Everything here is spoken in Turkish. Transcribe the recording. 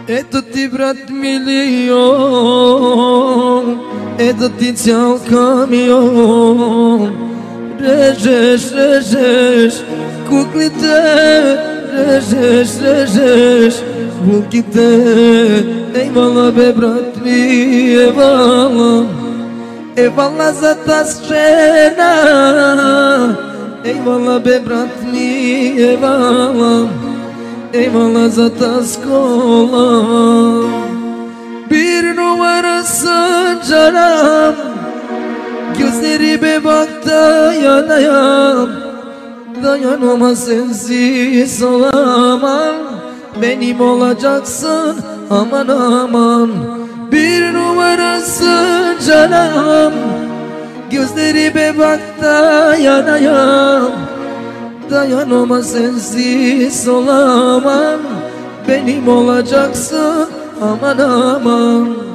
E të ti brat milion, e të ti qal kamion. Rejesh, rejesh, kuklite, rejesh, rejesh, kukite. Ej valla be brat mi, e valla za ta scena. Ej valla be brat mi, eyvallah zata skola. Bir numarasın canım, gözlerime bak dayanayam. Dayanamaz sensiz olamam, benim olacaksın aman aman. Bir numarasın canım, gözlerime bak dayanayam. Dayanamaz sensiz olamam, benim olacaksın aman aman.